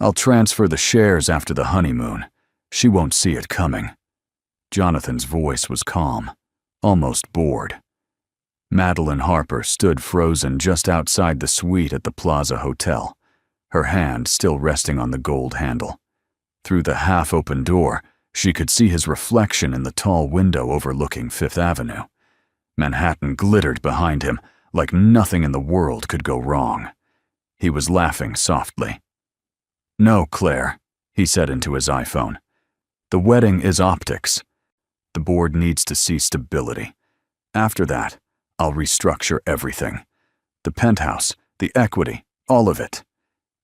I'll transfer the shares after the honeymoon. She won't see it coming." Jonathan's voice was calm, almost bored. Madeline Harper stood frozen just outside the suite at the Plaza Hotel, her hand still resting on the gold handle. Through the half-open door, she could see his reflection in the tall window overlooking Fifth Avenue. Manhattan glittered behind him like nothing in the world could go wrong. He was laughing softly. "No, Claire," he said into his iPhone. "The wedding is optics. The board needs to see stability. After that, I'll restructure everything. The penthouse, the equity, all of it.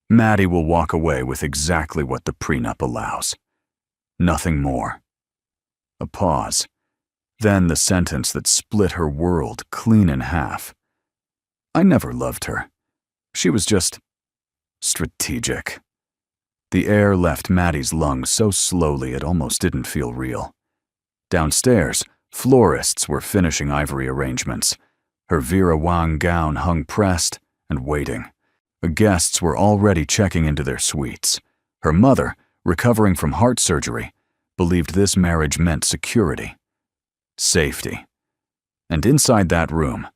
Maddie will walk away with exactly what the prenup allows. Nothing more." A pause. Then the sentence that split her world clean in half. "I never loved her. She was just strategic." The air left Maddie's lungs so slowly it almost didn't feel real. Downstairs, florists were finishing ivory arrangements. Her Vera Wang gown hung pressed and waiting. The guests were already checking into their suites. Her mother, recovering from heart surgery, believed this marriage meant security. Safety. And inside that room,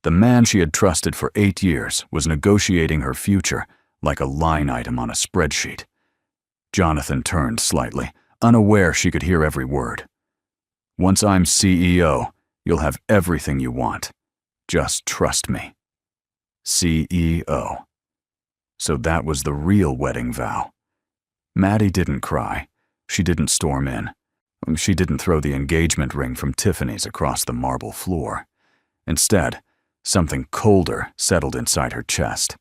the man she had trusted for 8 years was negotiating her future like a line item on a spreadsheet. Jonathan turned slightly, unaware she could hear every word. "Once I'm CEO, you'll have everything you want. Just trust me." CEO. So that was the real wedding vow. Maddie didn't cry. She didn't storm in. She didn't throw the engagement ring from Tiffany's across the marble floor. Instead, something colder settled inside her chest.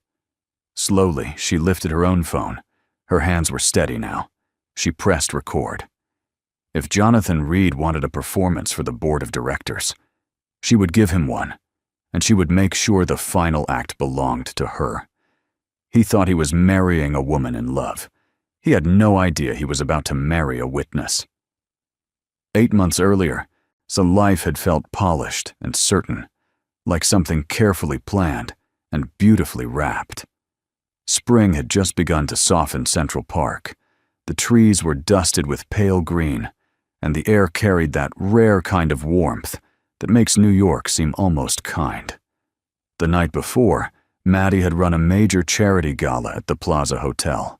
Slowly, she lifted her own phone. Her hands were steady now. She pressed record. If Jonathan Reed wanted a performance for the board of directors, she would give him one, and she would make sure the final act belonged to her. He thought he was marrying a woman in love. He had no idea he was about to marry a witness. 8 months earlier, so life had felt polished and certain, like something carefully planned and beautifully wrapped. Spring had just begun to soften Central Park. The trees were dusted with pale green, and the air carried that rare kind of warmth that makes New York seem almost kind. The night before, Maddie had run a major charity gala at the Plaza Hotel.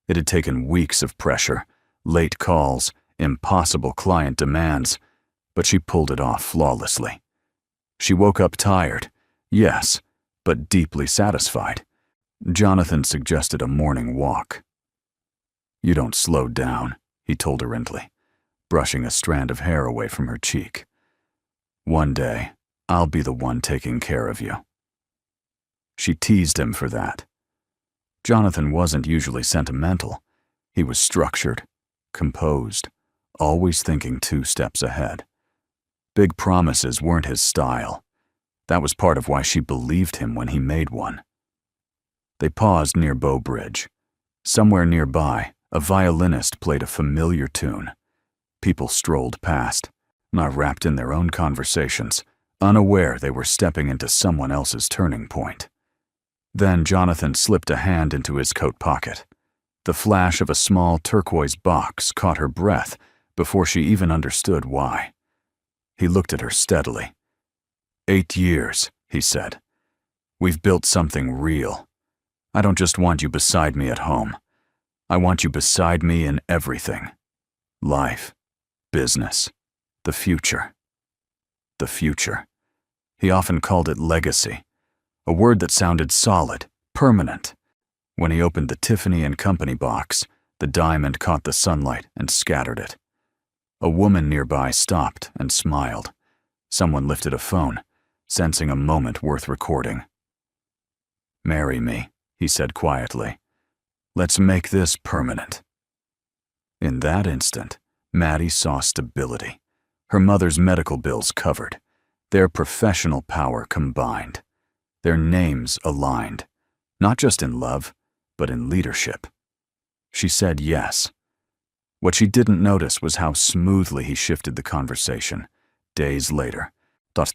It had taken weeks of pressure, late calls, impossible client demands, but she pulled it off flawlessly. She woke up tired, yes, but deeply satisfied. Jonathan suggested a morning walk. "You don't slow down," he told her gently, brushing a strand of hair away from her cheek. "One day, I'll be the one taking care of you." She teased him for that. Jonathan wasn't usually sentimental. He was structured, composed, always thinking 2 steps ahead. Big promises weren't his style. That was part of why she believed him when he made one. They paused near Bow Bridge. Somewhere nearby, a violinist played a familiar tune. People strolled past, not wrapped in their own conversations, unaware they were stepping into someone else's turning point. Then Jonathan slipped a hand into his coat pocket. The flash of a small turquoise box caught her breath before she even understood why. He looked at her steadily. 8 years, he said. We've built something real. I don't just want you beside me at home. I want you beside me in everything. Life, business, the future. The future. He often called it legacy, a word that sounded solid, permanent. When he opened the Tiffany & Company box, the diamond caught the sunlight and scattered it. A woman nearby stopped and smiled. Someone lifted a phone, sensing a moment worth recording. "Marry me," he said quietly. "Let's make this permanent." In that instant, Maddie saw stability. Her mother's medical bills covered, their professional power combined, their names aligned, not just in love, but in leadership. She said yes. What she didn't notice was how smoothly he shifted the conversation, days later,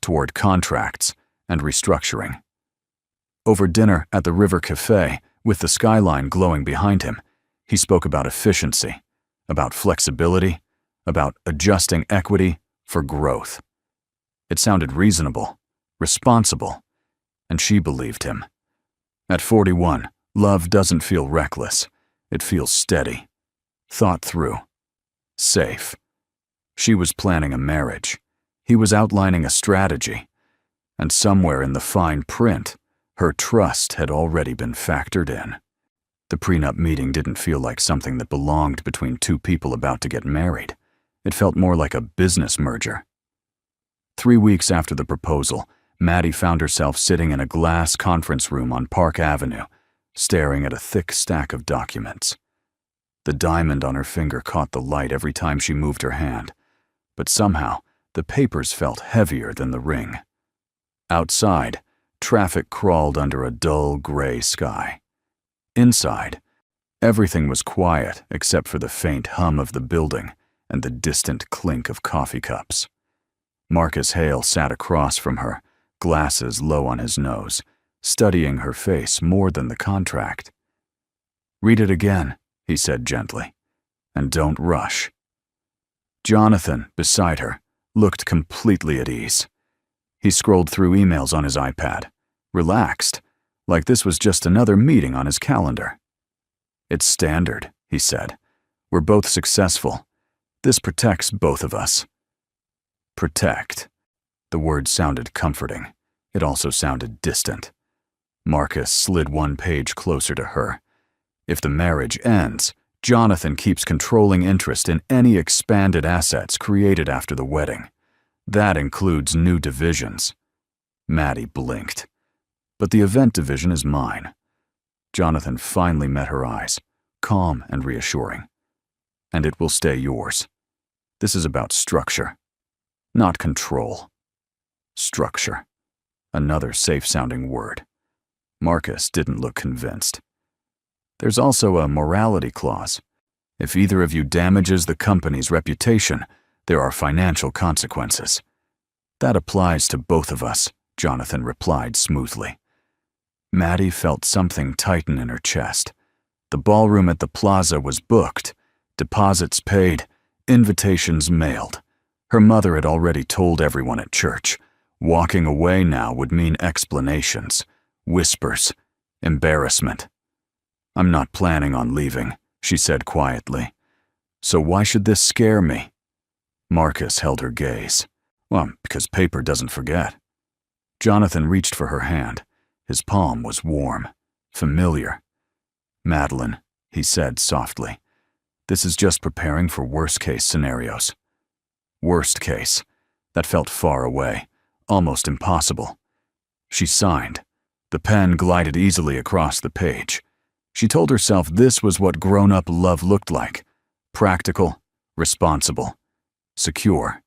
toward contracts and restructuring. Over dinner at the River Cafe, with the skyline glowing behind him, He spoke about efficiency, about flexibility, about adjusting equity for growth. It sounded reasonable, responsible, and she believed him. At 41, love doesn't feel reckless. It feels steady, thought through, safe. She was planning a marriage. He was outlining a strategy. And somewhere in the fine print, her trust had already been factored in. The prenup meeting didn't feel like something that belonged between two people about to get married. It felt more like a business merger. 3 weeks after the proposal, Maddie found herself sitting in a glass conference room on Park Avenue, staring at a thick stack of documents. The diamond on her finger caught the light every time she moved her hand, but somehow the papers felt heavier than the ring. Outside, traffic crawled under a dull gray sky. Inside, everything was quiet except for the faint hum of the building and the distant clink of coffee cups. Marcus Hale sat across from her, glasses low on his nose, studying her face more than the contract. "Read it again," he said gently, "and don't rush." Jonathan, beside her, looked completely at ease. He scrolled through emails on his iPad, relaxed, like this was just another meeting on his calendar. "It's standard," he said. "We're both successful. This protects both of us." Protect. The word sounded comforting. It also sounded distant. Marcus slid one page closer to her. If the marriage ends, Jonathan keeps controlling interest in any expanded assets created after the wedding. That includes new divisions. Maddie blinked. "But the event division is mine." Jonathan finally met her eyes, calm and reassuring. "And it will stay yours. This is about structure, not control." Structure. Another safe-sounding word. Marcus didn't look convinced. "There's also a morality clause. If either of you damages the company's reputation, there are financial consequences." "That applies to both of us," Jonathan replied smoothly. Maddie felt something tighten in her chest. The ballroom at the plaza was booked, deposits paid, invitations mailed. Her mother had already told everyone at church. Walking away now would mean explanations, whispers, embarrassment. "I'm not planning on leaving," she said quietly. "So why should this scare me?" Marcus held her gaze. "Well, because paper doesn't forget." Jonathan reached for her hand. His palm was warm, familiar. "Madeline," he said softly, "this is just preparing for worst-case scenarios." Worst case. That felt far away, almost impossible. She signed. The pen glided easily across the page. She told herself this was what grown-up love looked like. Practical, responsible, secure.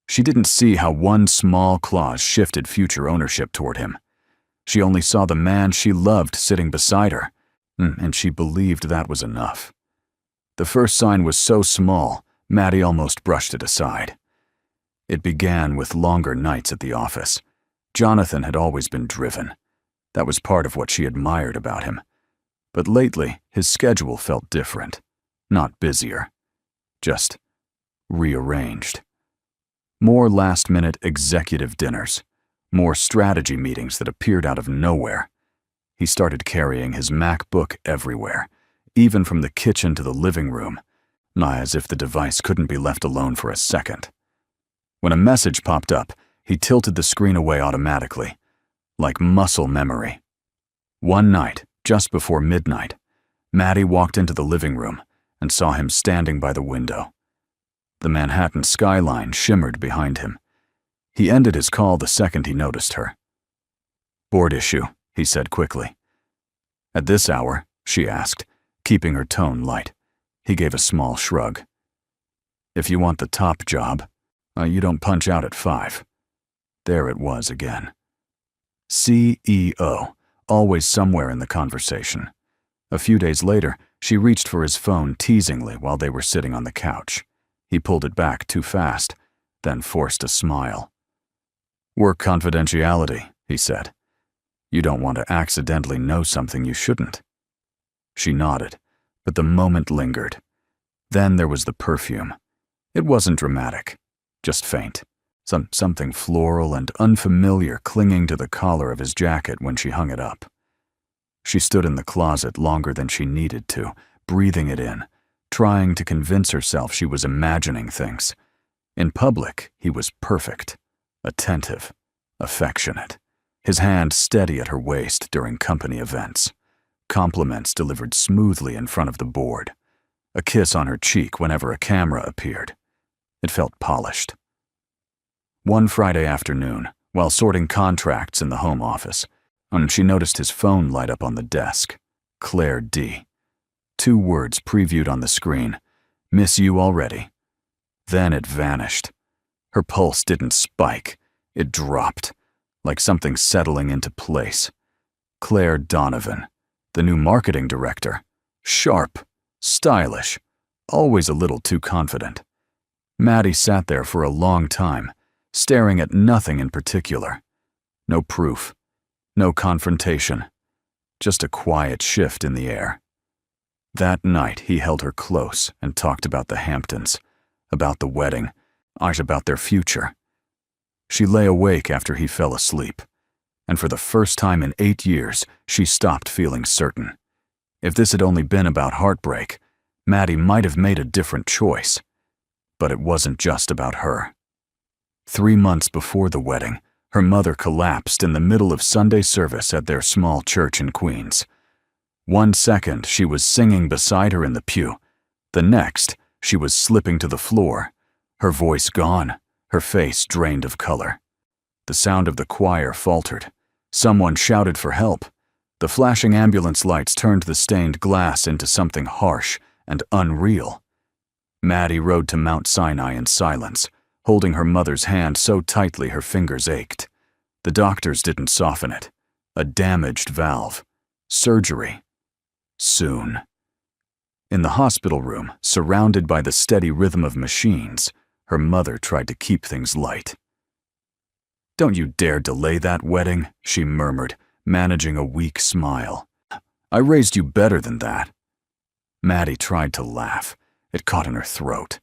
She didn't see how one small clause shifted future ownership toward him. She only saw the man she loved sitting beside her, and she believed that was enough. The first sign was so small, Maddie almost brushed it aside. It began with longer nights at the office. Jonathan had always been driven. That was part of what she admired about him. But lately, his schedule felt different. Not busier. Just rearranged. More last-minute executive dinners. More strategy meetings that appeared out of nowhere. He started carrying his MacBook everywhere, even from the kitchen to the living room, as if the device couldn't be left alone for a second. When a message popped up, he tilted the screen away automatically, like muscle memory. One night, just before midnight, Maddie walked into the living room and saw him standing by the window. The Manhattan skyline shimmered behind him. He ended his call the second he noticed her. "Board issue," he said quickly. "At this hour?" she asked, keeping her tone light. He gave a small shrug. "If you want the top job, you don't punch out at 5. There it was again. CEO, always somewhere in the conversation. A few days later, she reached for his phone teasingly while they were sitting on the couch. He pulled it back too fast, then forced a smile. "Work confidentiality," he said. "You don't want to accidentally know something you shouldn't." She nodded, But the moment lingered. Then there was the perfume. It wasn't dramatic, just faint. Something floral and unfamiliar clinging to the collar of his jacket when she hung it up. She stood in the closet longer than she needed to, breathing it in, trying to convince herself she was imagining things. In public, he was perfect, attentive, affectionate, his hand steady at her waist during company events, compliments delivered smoothly in front of the board, a kiss on her cheek whenever a camera appeared. It felt polished. One Friday afternoon, while sorting contracts in the home office, she noticed his phone light up on the desk. Claire D. 2 words previewed on the screen. Miss you already. Then it vanished. Her pulse didn't spike. It dropped, like something settling into place. Claire Donovan, the new marketing director. Sharp, stylish, always a little too confident. Maddie sat there for a long time, staring at nothing in particular. No proof, no confrontation, just a quiet shift in the air. That night he held her close and talked about the Hamptons, about the wedding, about their future. She lay awake after he fell asleep, and for the first time in 8 years, she stopped feeling certain. If this had only been about heartbreak, Maddie might have made a different choice. But it wasn't just about her. 3 months before the wedding, her mother collapsed in the middle of Sunday service at their small church in Queens. 1 second, she was singing beside her in the pew. The next, she was slipping to the floor, her voice gone, her face drained of color. The sound of the choir faltered. Someone shouted for help. The flashing ambulance lights turned the stained glass into something harsh and unreal. Maddie rode to Mount Sinai in silence, holding her mother's hand so tightly her fingers ached. The doctors didn't soften it. A damaged valve. Surgery. Soon. In the hospital room, surrounded by the steady rhythm of machines, her mother tried to keep things light. "Don't you dare delay that wedding," she murmured, managing a weak smile. "I raised you better than that." Maddie tried to laugh. It caught in her throat.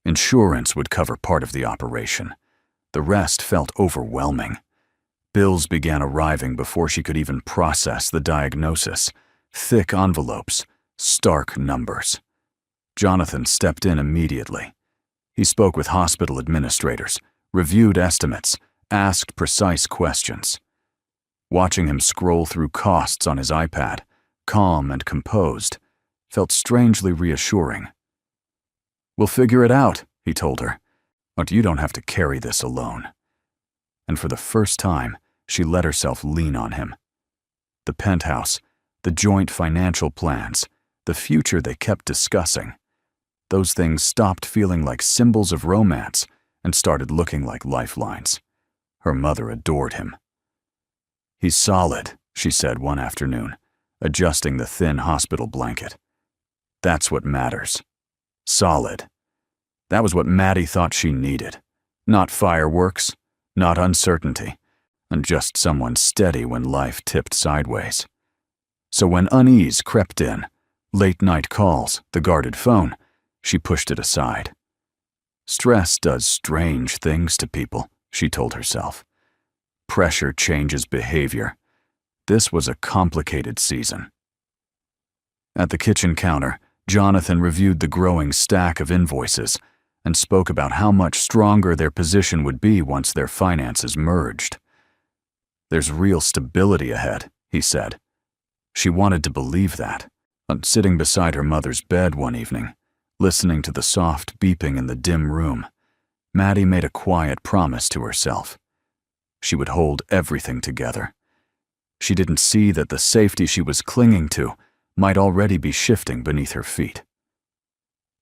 Insurance would cover part of the operation. The rest felt overwhelming. Bills began arriving before she could even process the diagnosis. Thick envelopes, stark numbers. Jonathan stepped in immediately. He spoke with hospital administrators, reviewed estimates, asked precise questions. Watching him scroll through costs on his iPad, calm and composed, felt strangely reassuring. "We'll figure it out," he told her. "But you don't have to carry this alone." And for the first time, she let herself lean on him. The penthouse, the joint financial plans, the future they kept discussing. Those things stopped feeling like symbols of romance and started looking like lifelines. Her mother adored him. "He's solid," she said one afternoon, adjusting the thin hospital blanket. "That's what matters. Solid." That was what Maddie thought she needed. Not fireworks, not uncertainty, and just someone steady when life tipped sideways. So when unease crept in, late-night calls, the guarded phone, she pushed it aside. Stress does strange things to people, she told herself. Pressure changes behavior. This was a complicated season. At the kitchen counter, Jonathan reviewed the growing stack of invoices and spoke about how much stronger their position would be once their finances merged. "There's real stability ahead," he said. She wanted to believe that. Sitting beside her mother's bed one evening, listening to the soft beeping in the dim room, Maddie made a quiet promise to herself. She would hold everything together. She didn't see that the safety she was clinging to might already be shifting beneath her feet.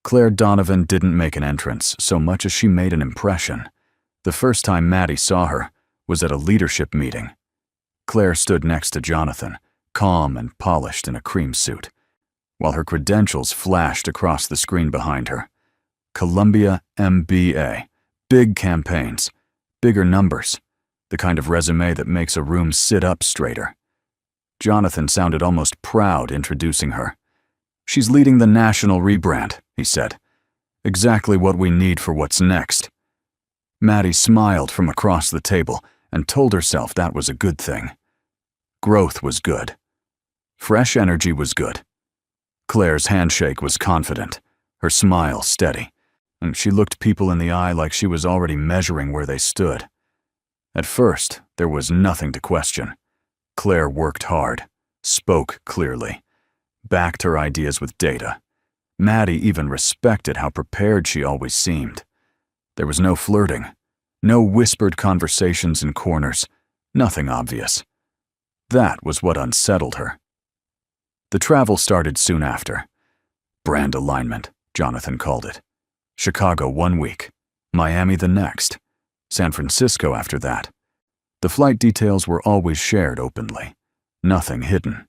Claire Donovan didn't make an entrance so much as she made an impression. The first time Maddie saw her was at a leadership meeting. Claire stood next to Jonathan, calm and polished in a cream suit, while her credentials flashed across the screen behind her. Columbia MBA. Big campaigns. Bigger numbers. The kind of resume that makes a room sit up straighter. Jonathan sounded almost proud introducing her. "She's leading the national rebrand," he said. "Exactly what we need for what's next." Maddie smiled from across the table and told herself that was a good thing. Growth was good. Fresh energy was good. Claire's handshake was confident, her smile steady, and she looked people in the eye like she was already measuring where they stood. At first, there was nothing to question. Claire worked hard, spoke clearly, backed her ideas with data. Maddie even respected how prepared she always seemed. There was no flirting, no whispered conversations in corners, nothing obvious. That was what unsettled her. The travel started soon after. Brand alignment, Jonathan called it. Chicago 1 week, Miami the next, San Francisco after that. The flight details were always shared openly, nothing hidden.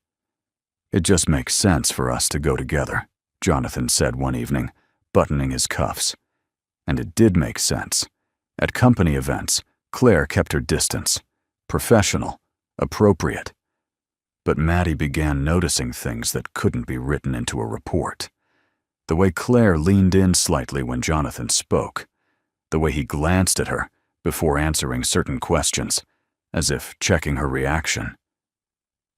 "It just makes sense for us to go together," Jonathan said one evening, buttoning his cuffs. And it did make sense. At company events, Claire kept her distance, professional, appropriate. But Maddie began noticing things that couldn't be written into a report. The way Claire leaned in slightly when Jonathan spoke, the way he glanced at her before answering certain questions, as if checking her reaction.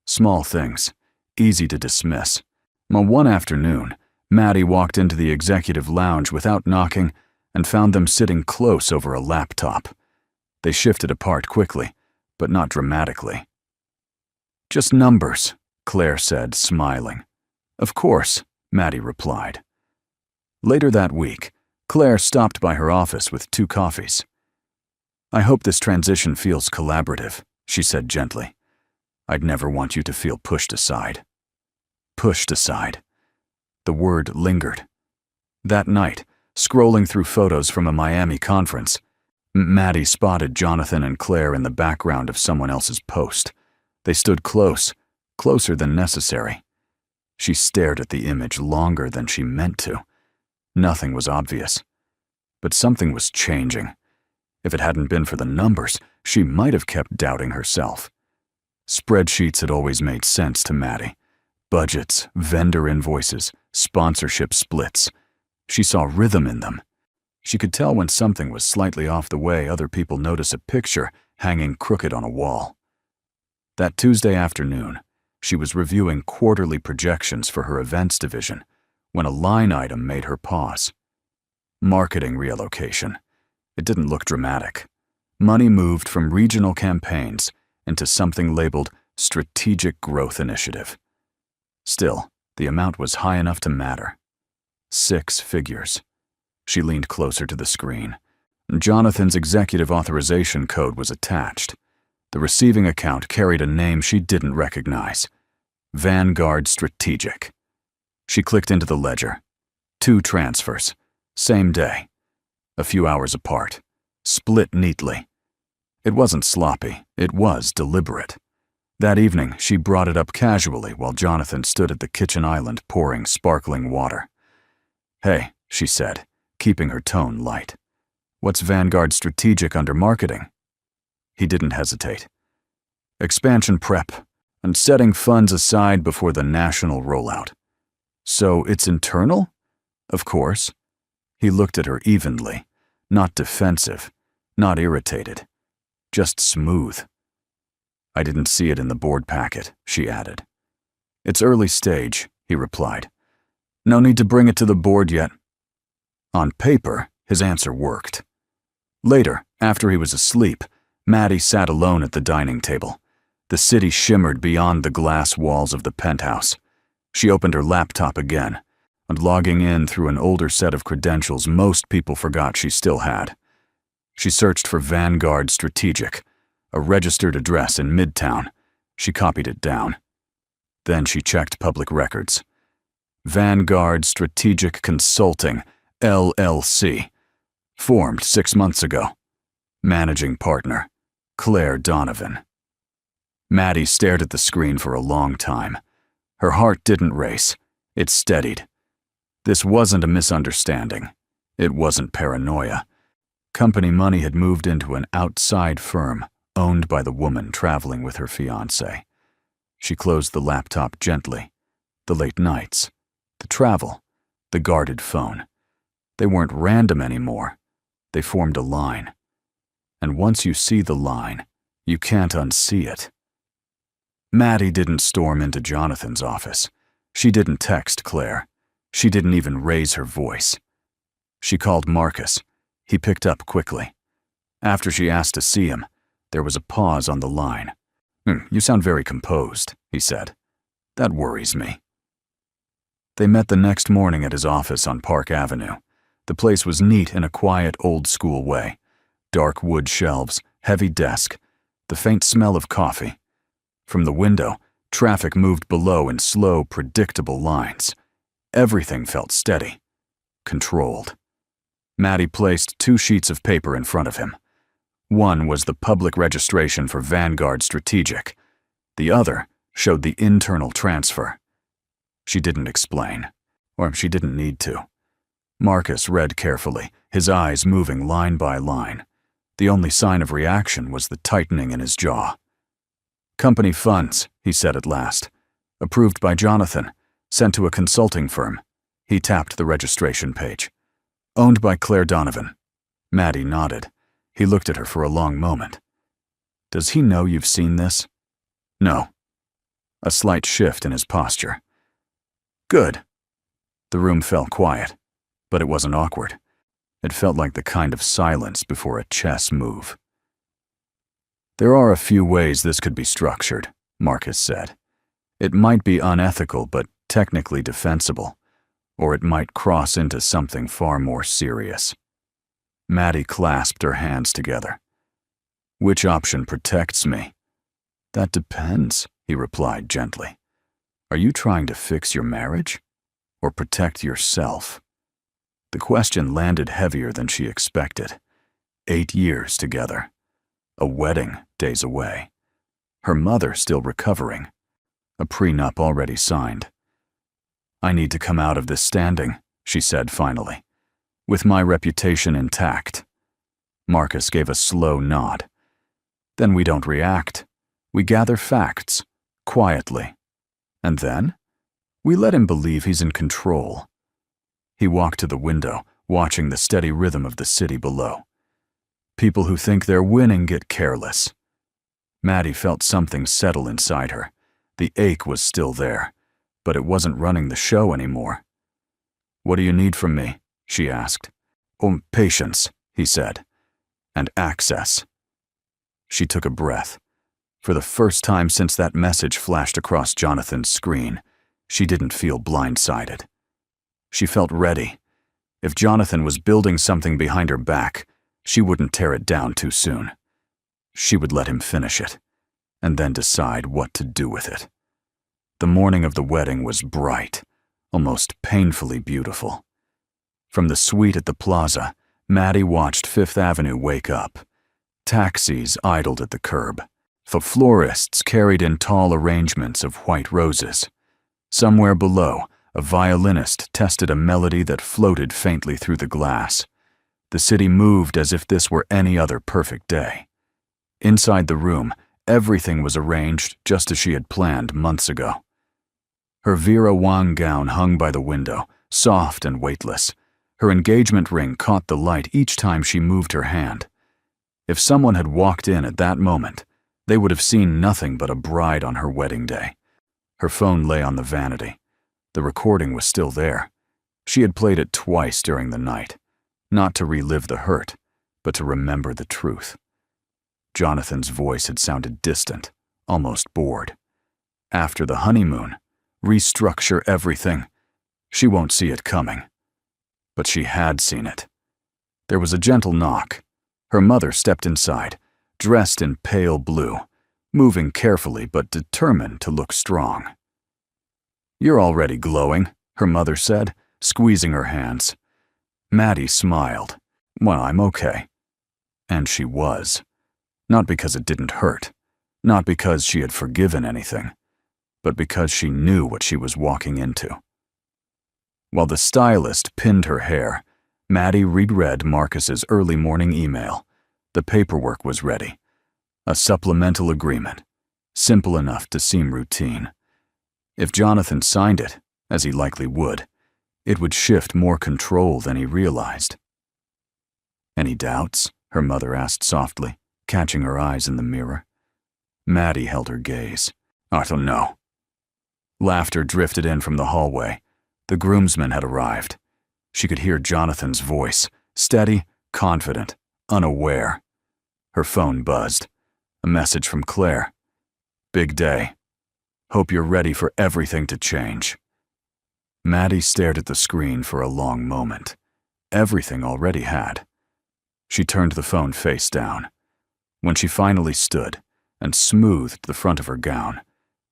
Small things, easy to dismiss. One afternoon, Maddie walked into the executive lounge without knocking and found them sitting close over a laptop. They shifted apart quickly, but not dramatically. "Just numbers," Claire said, smiling. "Of course," Maddie replied. Later that week, Claire stopped by her office with 2 coffees. "I hope this transition feels collaborative," she said gently. "I'd never want you to feel pushed aside." Pushed aside. The word lingered. That night, scrolling through photos from a Miami conference, Maddie spotted Jonathan and Claire in the background of someone else's post. They stood close, closer than necessary. She stared at the image longer than she meant to. Nothing was obvious. But something was changing. If it hadn't been for the numbers, she might have kept doubting herself. Spreadsheets had always made sense to Maddie. Budgets, vendor invoices, sponsorship splits. She saw rhythm in them. She could tell when something was slightly off the way other people notice a picture hanging crooked on a wall. That Tuesday afternoon, she was reviewing quarterly projections for her events division when a line item made her pause. Marketing reallocation. It didn't look dramatic. Money moved from regional campaigns into something labeled Strategic Growth Initiative. Still, the amount was high enough to matter. 6 figures. She leaned closer to the screen. Jonathan's executive authorization code was attached. The receiving account carried a name she didn't recognize. Vanguard Strategic. She clicked into the ledger. 2 transfers. Same day. A few hours apart. Split neatly. It wasn't sloppy. It was deliberate. That evening, she brought it up casually while Jonathan stood at the kitchen island pouring sparkling water. "Hey," she said, keeping her tone light. "What's Vanguard Strategic under marketing?" He didn't hesitate. "Expansion prep and setting funds aside before the national rollout." "So it's internal?" "Of course." He looked at her evenly, not defensive, not irritated, just smooth. "I didn't see it in the board packet," she added. "It's early stage," he replied. "No need to bring it to the board yet." On paper, his answer worked. Later, after he was asleep, Maddie sat alone at the dining table. The city shimmered beyond the glass walls of the penthouse. She opened her laptop again, and logging in through an older set of credentials most people forgot she still had. She searched for Vanguard Strategic, a registered address in Midtown. She copied it down. Then she checked public records. Vanguard Strategic Consulting, LLC. Formed 6 months ago. Managing partner, Claire Donovan. Maddie stared at the screen for a long time. Her heart didn't race. It steadied. This wasn't a misunderstanding. It wasn't paranoia. Company money had moved into an outside firm owned by the woman traveling with her fiancé. She closed the laptop gently. The late nights. The travel, the guarded phone. They weren't random anymore. They formed a line. And once you see the line, you can't unsee it. Maddie didn't storm into Jonathan's office. She didn't text Claire. She didn't even raise her voice. She called Marcus. He picked up quickly. After she asked to see him, there was a pause on the line. You sound very composed," he said. "That worries me." They met the next morning at his office on Park Avenue. The place was neat in a quiet, old-school way. Dark wood shelves, heavy desk, the faint smell of coffee. From the window, traffic moved below in slow, predictable lines. Everything felt steady, controlled. Maddie placed 2 sheets of paper in front of him. One was the public registration for Vanguard Strategic. The other showed the internal transfer. She didn't explain, or she didn't need to. Marcus read carefully, his eyes moving line by line. The only sign of reaction was the tightening in his jaw. "Company funds," he said at last. "Approved by Jonathan, sent to a consulting firm." He tapped the registration page. "Owned by Claire Donovan." Maddie nodded. He looked at her for a long moment. "Does he know you've seen this?" "No." A slight shift in his posture. "Good." The room fell quiet, but it wasn't awkward. It felt like the kind of silence before a chess move. "There are a few ways this could be structured," Marcus said. "It might be unethical but technically defensible, or it might cross into something far more serious." Maddie clasped her hands together. "Which option protects me?" "That depends," he replied gently. "Are you trying to fix your marriage or protect yourself?" The question landed heavier than she expected. 8 years together. A wedding days away. Her mother still recovering. A prenup already signed. "I need to come out of this standing," she said finally. "With my reputation intact." Marcus gave a slow nod. "Then we don't react. We gather facts, quietly. And then, we let him believe he's in control." He walked to the window, watching the steady rhythm of the city below. "People who think they're winning get careless." Maddie felt something settle inside her. The ache was still there, but it wasn't running the show anymore. "What do you need from me?" she asked. Patience," he said. "And access." She took a breath. For the first time since that message flashed across Jonathan's screen, she didn't feel blindsided. She felt ready. If Jonathan was building something behind her back, she wouldn't tear it down too soon. She would let him finish it, and then decide what to do with it. The morning of the wedding was bright, almost painfully beautiful. From the suite at the plaza, Maddie watched Fifth Avenue wake up. Taxis idled at the curb. The florists carried in tall arrangements of white roses. Somewhere below, a violinist tested a melody that floated faintly through the glass. The city moved as if this were any other perfect day. Inside the room, everything was arranged just as she had planned months ago. Her Vera Wang gown hung by the window, soft and weightless. Her engagement ring caught the light each time she moved her hand. If someone had walked in at that moment, they would have seen nothing but a bride on her wedding day. Her phone lay on the vanity. The recording was still there. She had played it twice during the night, not to relive the hurt, but to remember the truth. Jonathan's voice had sounded distant, almost bored. After the honeymoon, restructure everything. She won't see it coming. But she had seen it. There was a gentle knock. Her mother stepped inside, dressed in pale blue, moving carefully but determined to look strong. "You're already glowing," her mother said, squeezing her hands. Maddie smiled. "Well, I'm okay." And she was. Not because it didn't hurt, not because she had forgiven anything, but because she knew what she was walking into. While the stylist pinned her hair, Maddie reread Marcus's early morning email. The paperwork was ready. A supplemental agreement, simple enough to seem routine. If Jonathan signed it, as he likely would, it would shift more control than he realized. "Any doubts?" her mother asked softly, catching her eyes in the mirror. Maddie held her gaze. "I don't know." Laughter drifted in from the hallway. The groomsmen had arrived. She could hear Jonathan's voice, steady, confident, unaware. Her phone buzzed. A message from Claire. "Big day. Hope you're ready for everything to change." Maddie stared at the screen for a long moment. Everything already had. She turned the phone face down. When she finally stood and smoothed the front of her gown,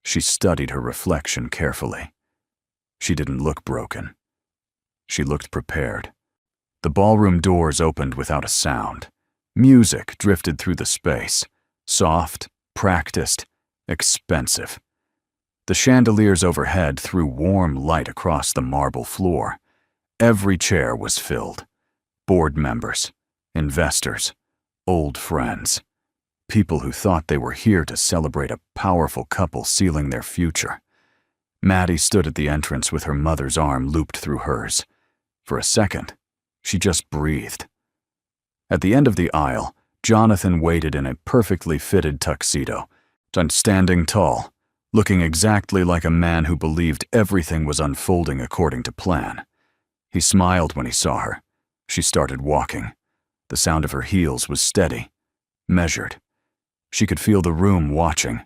she studied her reflection carefully. She didn't look broken. She looked prepared. The ballroom doors opened without a sound. Music drifted through the space. Soft, practiced, expensive. The chandeliers overhead threw warm light across the marble floor. Every chair was filled. Board members, investors, old friends, people who thought they were here to celebrate a powerful couple sealing their future. Maddie stood at the entrance with her mother's arm looped through hers. For a second, she just breathed. At the end of the aisle, Jonathan waited in a perfectly fitted tuxedo, standing tall, looking exactly like a man who believed everything was unfolding according to plan. He smiled when he saw her. She started walking. The sound of her heels was steady, measured. She could feel the room watching.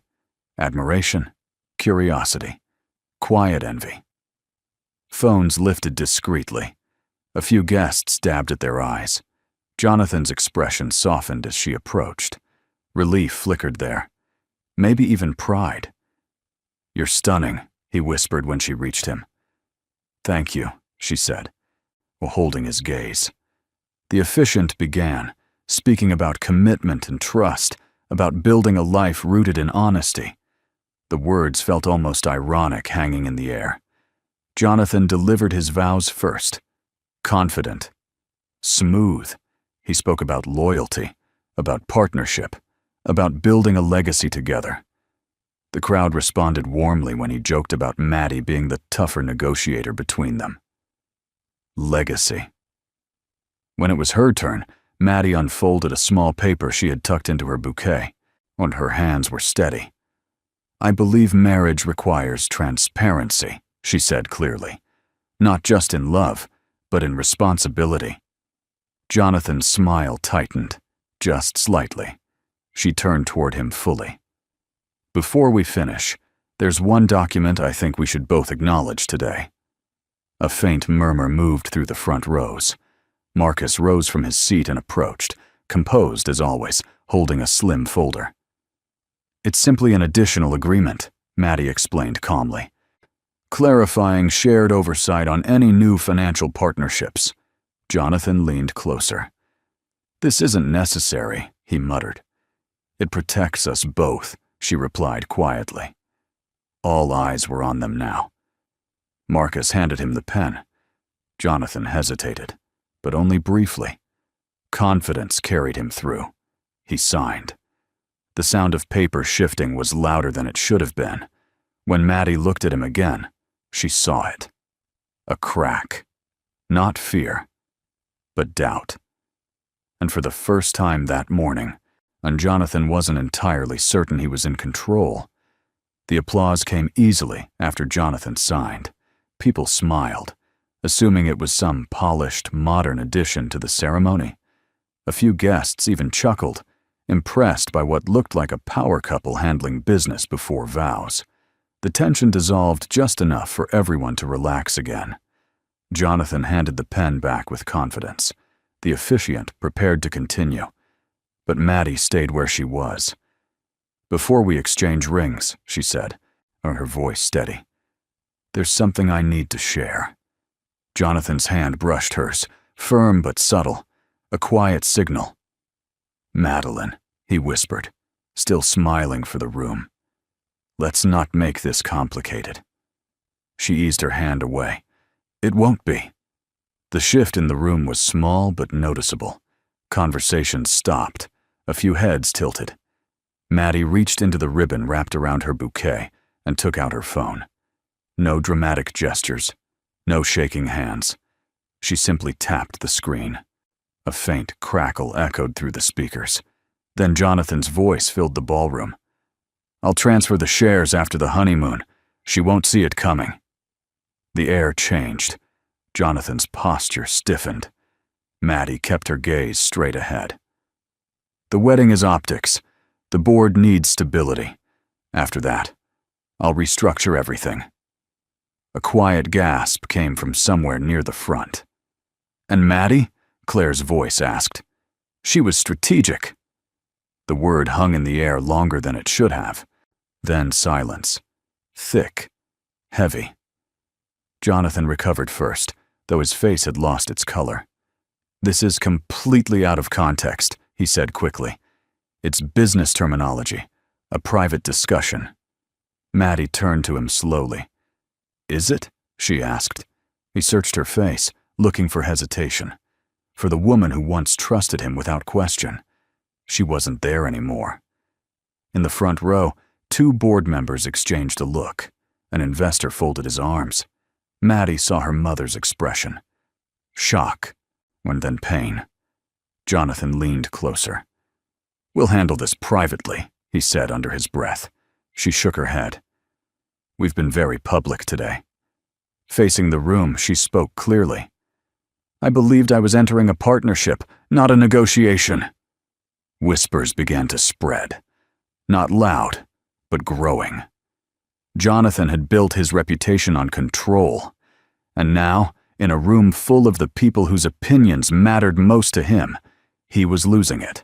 Admiration, curiosity, quiet envy. Phones lifted discreetly. A few guests dabbed at their eyes. Jonathan's expression softened as she approached. Relief flickered there. Maybe even pride. "You're stunning," he whispered when she reached him. "Thank you," she said, while holding his gaze. The officiant began, speaking about commitment and trust, about building a life rooted in honesty. The words felt almost ironic hanging in the air. Jonathan delivered his vows first. Confident. Smooth. He spoke about loyalty, about partnership, about building a legacy together. The crowd responded warmly when he joked about Maddie being the tougher negotiator between them. Legacy. When it was her turn, Maddie unfolded a small paper she had tucked into her bouquet, and her hands were steady. "I believe marriage requires transparency," she said clearly. "Not just in love, but in responsibility." Jonathan's smile tightened, just slightly. She turned toward him fully. "Before we finish, there's one document I think we should both acknowledge today." A faint murmur moved through the front rows. Marcus rose from his seat and approached, composed as always, holding a slim folder. "It's simply an additional agreement," Maddie explained calmly, "clarifying shared oversight on any new financial partnerships." Jonathan leaned closer. "This isn't necessary," he muttered. "It protects us both," she replied quietly. All eyes were on them now. Marcus handed him the pen. Jonathan hesitated, but only briefly. Confidence carried him through. He signed. The sound of paper shifting was louder than it should have been. When Maddie looked at him again, she saw it. A crack. Not fear, but doubt. And for the first time that morning, and Jonathan wasn't entirely certain he was in control. The applause came easily after Jonathan signed. People smiled, assuming it was some polished, modern addition to the ceremony. A few guests even chuckled, impressed by what looked like a power couple handling business before vows. The tension dissolved just enough for everyone to relax again. Jonathan handed the pen back with confidence. The officiant prepared to continue. But Maddie stayed where she was. "Before we exchange rings," she said, her voice steady, "there's something I need to share." Jonathan's hand brushed hers, firm but subtle, a quiet signal. "Madeline," he whispered, still smiling for the room. "Let's not make this complicated." She eased her hand away. "It won't be." The shift in the room was small but noticeable. Conversations stopped. A few heads tilted. Maddie reached into the ribbon wrapped around her bouquet and took out her phone. No dramatic gestures, no shaking hands. She simply tapped the screen. A faint crackle echoed through the speakers. Then Jonathan's voice filled the ballroom. "I'll transfer the shares after the honeymoon. She won't see it coming." The air changed. Jonathan's posture stiffened. Maddie kept her gaze straight ahead. "The wedding is optics. The board needs stability. After that, I'll restructure everything." A quiet gasp came from somewhere near the front. "And Maddie?" Claire's voice asked. "She was strategic." The word hung in the air longer than it should have. Then silence. Thick. Heavy. Jonathan recovered first, though his face had lost its color. "This is completely out of context," he said quickly. "It's business terminology, a private discussion." Maddie turned to him slowly. "Is it?" she asked. He searched her face, looking for hesitation. For the woman who once trusted him without question. She wasn't there anymore. In the front row, 2 board members exchanged a look. An investor folded his arms. Maddie saw her mother's expression. Shock, and then pain. Jonathan leaned closer. "We'll handle this privately," he said under his breath. She shook her head. "We've been very public today." Facing the room, she spoke clearly. "I believed I was entering a partnership, not a negotiation." Whispers began to spread. Not loud, but growing. Jonathan had built his reputation on control, and now, in a room full of the people whose opinions mattered most to him, he was losing it.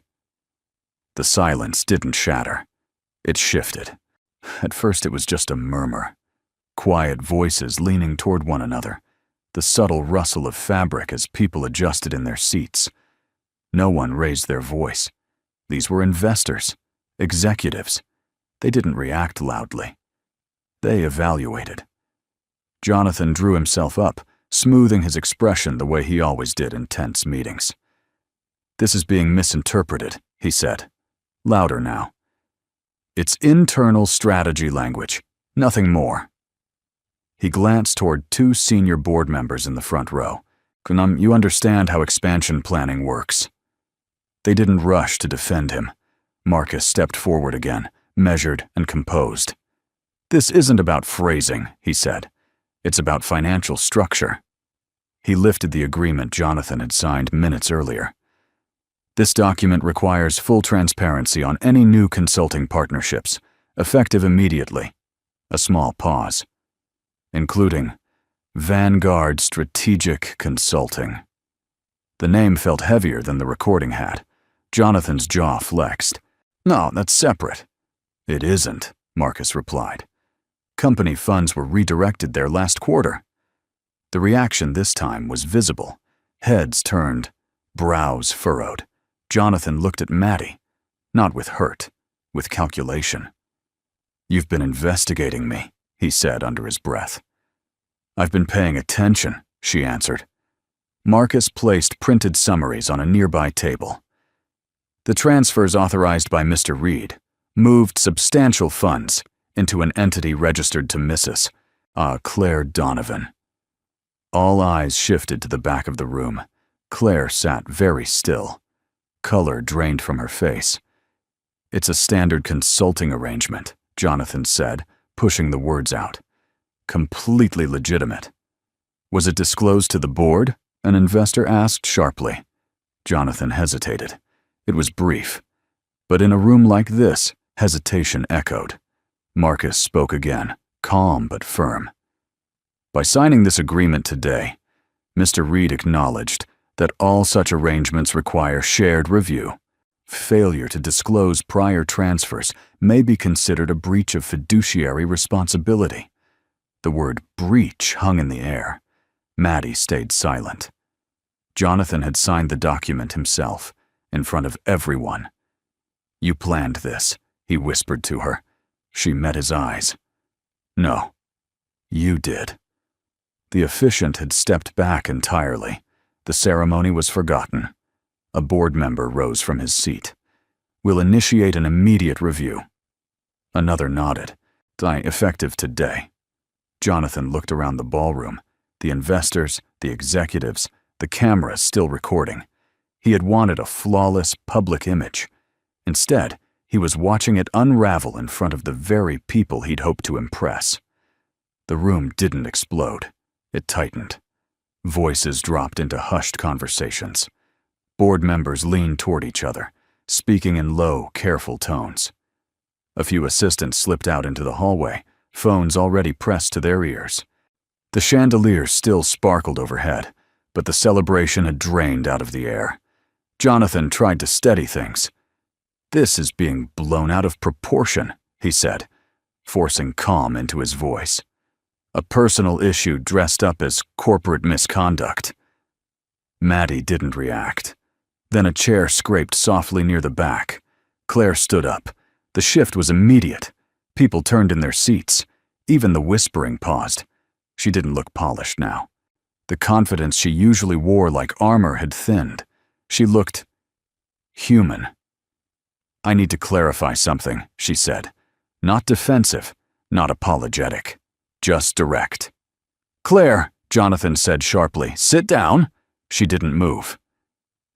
The silence didn't shatter. It shifted. At first it was just a murmur. Quiet voices leaning toward one another. The subtle rustle of fabric as people adjusted in their seats. No one raised their voice. These were investors, executives. They didn't react loudly. They evaluated. Jonathan drew himself up, smoothing his expression the way he always did in tense meetings. "This is being misinterpreted," he said. Louder now. "It's internal strategy language, nothing more." He glanced toward 2 senior board members in the front row. "You understand how expansion planning works." They didn't rush to defend him. Marcus stepped forward again, measured and composed. "This isn't about phrasing," he said. "It's about financial structure." He lifted the agreement Jonathan had signed minutes earlier. "This document requires full transparency on any new consulting partnerships, effective immediately." A small pause. "Including Vanguard Strategic Consulting." The name felt heavier than the recording had. Jonathan's jaw flexed. "No, that's separate." "It isn't," Marcus replied. "Company funds were redirected there last quarter." The reaction this time was visible. Heads turned, brows furrowed. Jonathan looked at Maddie, not with hurt, with calculation. "You've been investigating me," he said under his breath. "I've been paying attention," she answered. Marcus placed printed summaries on a nearby table. "The transfers authorized by Mr. Reed moved substantial funds into an entity registered to Mrs. Claire Donovan." All eyes shifted to the back of the room. Claire sat very still. Color drained from her face. "It's a standard consulting arrangement," Jonathan said, pushing the words out. "Completely legitimate." "Was it disclosed to the board?" an investor asked sharply. Jonathan hesitated. It was brief. But in a room like this, hesitation echoed. Marcus spoke again, calm but firm. "By signing this agreement today, Mr. Reed acknowledged that all such arrangements require shared review. Failure to disclose prior transfers may be considered a breach of fiduciary responsibility." The word breach hung in the air. Maddie stayed silent. Jonathan had signed the document himself, in front of everyone. "You planned this," he whispered to her. She met his eyes. "No, you did." The officiant had stepped back entirely. The ceremony was forgotten. A board member rose from his seat. "We'll initiate an immediate review." Another nodded. "Effective today." Jonathan looked around the ballroom, the investors, the executives, the cameras still recording. He had wanted a flawless public image. Instead, he was watching it unravel in front of the very people he'd hoped to impress. The room didn't explode. It tightened. Voices dropped into hushed conversations. Board members leaned toward each other, speaking in low, careful tones. A few assistants slipped out into the hallway, phones already pressed to their ears. The chandeliers still sparkled overhead, but the celebration had drained out of the air. Jonathan tried to steady things. "This is being blown out of proportion," he said, forcing calm into his voice. "A personal issue dressed up as corporate misconduct." Maddie didn't react. Then a chair scraped softly near the back. Claire stood up. The shift was immediate. People turned in their seats. Even the whispering paused. She didn't look polished now. The confidence she usually wore like armor had thinned. She looked human. "I need to clarify something," she said. Not defensive, not apologetic, just direct. "Claire," Jonathan said sharply, "sit down." She didn't move.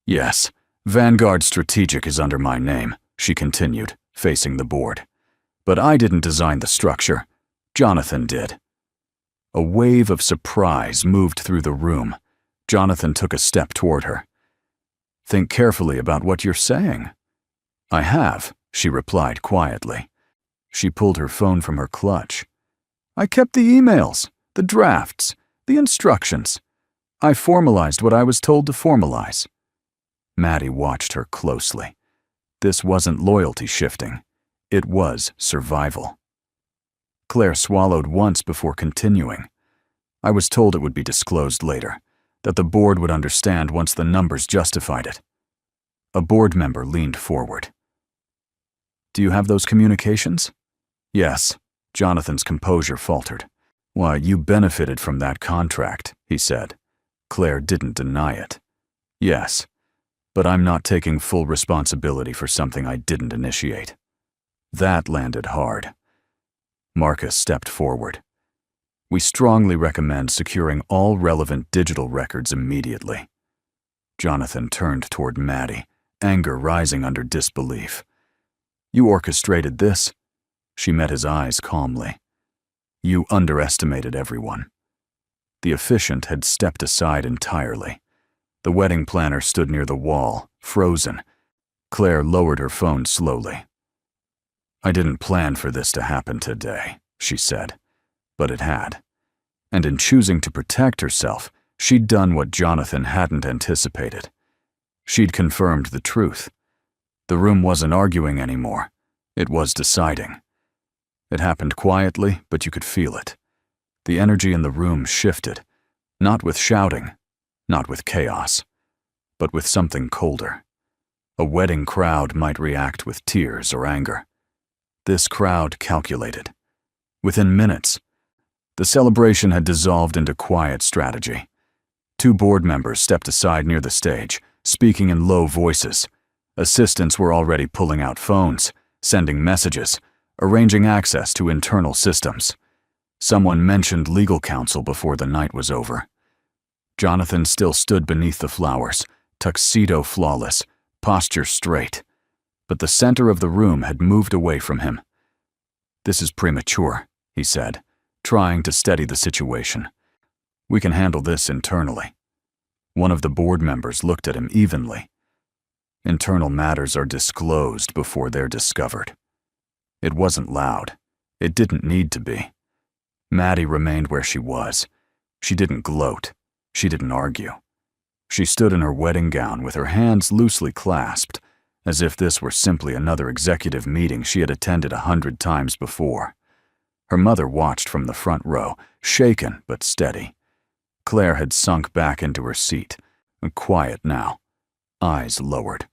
"Yes, Vanguard Strategic is under my name," she continued, facing the board. "But I didn't design the structure. Jonathan did." A wave of surprise moved through the room. Jonathan took a step toward her. "Think carefully about what you're saying." "I have," she replied quietly. She pulled her phone from her clutch. "I kept the emails, the drafts, the instructions. I formalized what I was told to formalize." Maddie watched her closely. This wasn't loyalty shifting. It was survival. Claire swallowed once before continuing. "I was told it would be disclosed later, that the board would understand once the numbers justified it." A board member leaned forward. "Do you have those communications?" "Yes." Jonathan's composure faltered. "Why, you benefited from that contract," he said. Claire didn't deny it. "Yes, but I'm not taking full responsibility for something I didn't initiate." That landed hard. Marcus stepped forward. "We strongly recommend securing all relevant digital records immediately." Jonathan turned toward Maddie, anger rising under disbelief. "You orchestrated this?" She met his eyes calmly. "You underestimated everyone." The officiant had stepped aside entirely. The wedding planner stood near the wall, frozen. Claire lowered her phone slowly. "I didn't plan for this to happen today," she said, but it had. And in choosing to protect herself, she'd done what Jonathan hadn't anticipated. She'd confirmed the truth. The room wasn't arguing anymore. It was deciding. It happened quietly, but you could feel it. The energy in the room shifted, not with shouting, not with chaos, but with something colder. A wedding crowd might react with tears or anger. This crowd calculated. Within minutes, the celebration had dissolved into quiet strategy. Two board members stepped aside near the stage, speaking in low voices. Assistants were already pulling out phones, sending messages, arranging access to internal systems. Someone mentioned legal counsel before the night was over. Jonathan still stood beneath the flowers, tuxedo flawless, posture straight. But the center of the room had moved away from him. "This is premature," he said, trying to steady the situation. "We can handle this internally." One of the board members looked at him evenly. "Internal matters are disclosed before they're discovered." It wasn't loud. It didn't need to be. Maddie remained where she was. She didn't gloat. She didn't argue. She stood in her wedding gown with her hands loosely clasped, as if this were simply another executive meeting she had attended 100 times before. Her mother watched from the front row, shaken but steady. Claire had sunk back into her seat, quiet now, eyes lowered.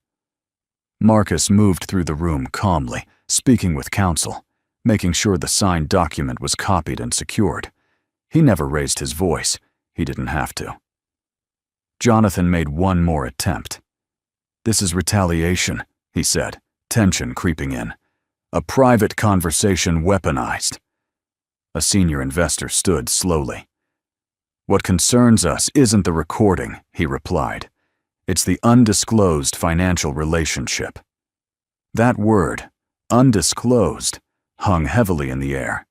Marcus moved through the room calmly, speaking with counsel, making sure the signed document was copied and secured. He never raised his voice. He didn't have to. Jonathan made one more attempt. "This is retaliation," he said, tension creeping in. "A private conversation weaponized." A senior investor stood slowly. "What concerns us isn't the recording," he replied. "It's the undisclosed financial relationship." That word, undisclosed, hung heavily in the air,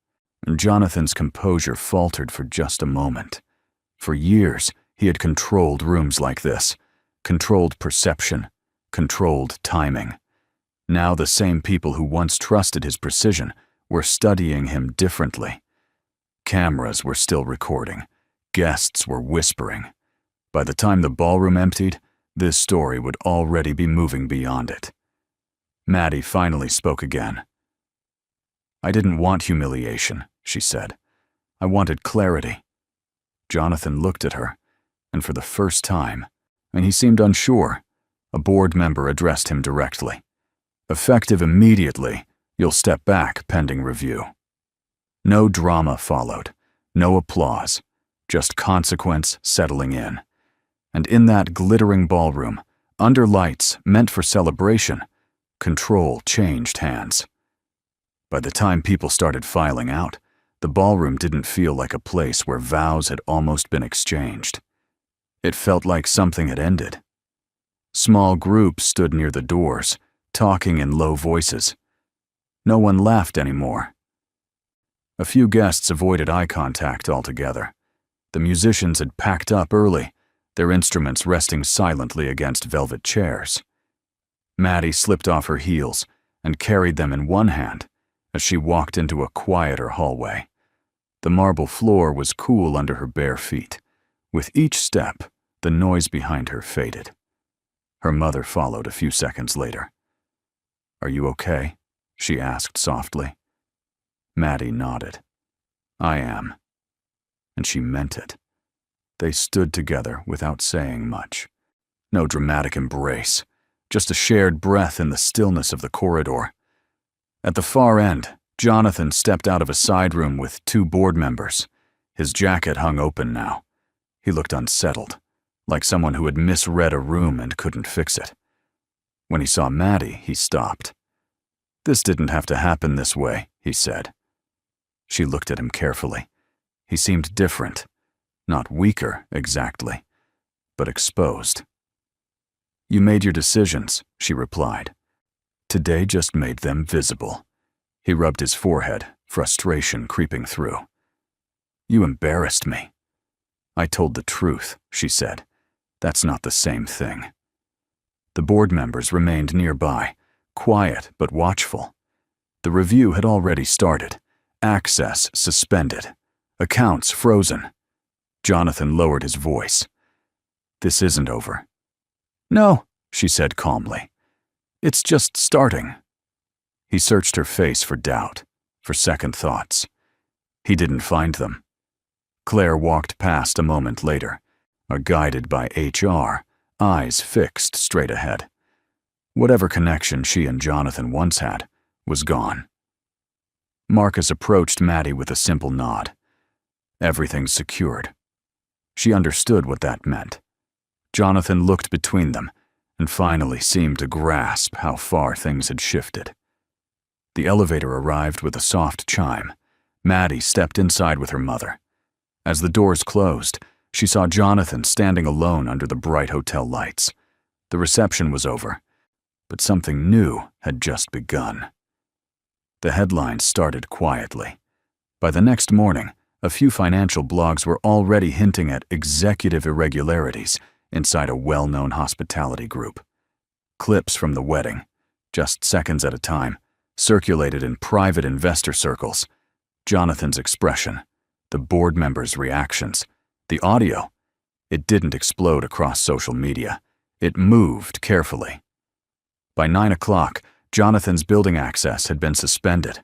and Jonathan's composure faltered for just a moment. For years, he had controlled rooms like this, controlled perception, controlled timing. Now the same people who once trusted his precision were studying him differently. Cameras were still recording. Guests were whispering. By the time the ballroom emptied, this story would already be moving beyond it. Maddie finally spoke again. "I didn't want humiliation," she said. "I wanted clarity." Jonathan looked at her, and for the first time, and he seemed unsure, a board member addressed him directly. "Effective immediately, you'll step back pending review." No drama followed, no applause, just consequence settling in. And in that glittering ballroom, under lights meant for celebration, control changed hands. By the time people started filing out, the ballroom didn't feel like a place where vows had almost been exchanged. It felt like something had ended. Small groups stood near the doors, talking in low voices. No one laughed anymore. A few guests avoided eye contact altogether. The musicians had packed up early, their instruments resting silently against velvet chairs. Maddie slipped off her heels and carried them in one hand as she walked into a quieter hallway. The marble floor was cool under her bare feet. With each step, the noise behind her faded. Her mother followed a few seconds later. "Are you okay?" she asked softly. Maddie nodded. "I am." And she meant it. They stood together without saying much. No dramatic embrace, just a shared breath in the stillness of the corridor. At the far end, Jonathan stepped out of a side room with two board members. His jacket hung open now. He looked unsettled, like someone who had misread a room and couldn't fix it. When he saw Maddie, he stopped. "This didn't have to happen this way," he said. She looked at him carefully. He seemed different, not weaker exactly, but exposed. "You made your decisions," she replied. "Today just made them visible." He rubbed his forehead, frustration creeping through. "You embarrassed me." "I told the truth," she said. "That's not the same thing." The board members remained nearby, quiet but watchful. The review had already started, access suspended, accounts frozen. Jonathan lowered his voice. "This isn't over." "No," she said calmly. "It's just starting." He searched her face for doubt, for second thoughts. He didn't find them. Claire walked past a moment later, guided by HR, eyes fixed straight ahead. Whatever connection she and Jonathan once had was gone. Marcus approached Maddie with a simple nod. "Everything's secured." She understood what that meant. Jonathan looked between them and finally seemed to grasp how far things had shifted. The elevator arrived with a soft chime. Maddie stepped inside with her mother. As the doors closed, she saw Jonathan standing alone under the bright hotel lights. The reception was over, but something new had just begun. The headlines started quietly. By the next morning, a few financial blogs were already hinting at executive irregularities inside a well-known hospitality group. Clips from the wedding, just seconds at a time, circulated in private investor circles. Jonathan's expression, the board members' reactions, the audio. It didn't explode across social media. It moved carefully. By 9 o'clock, Jonathan's building access had been suspended.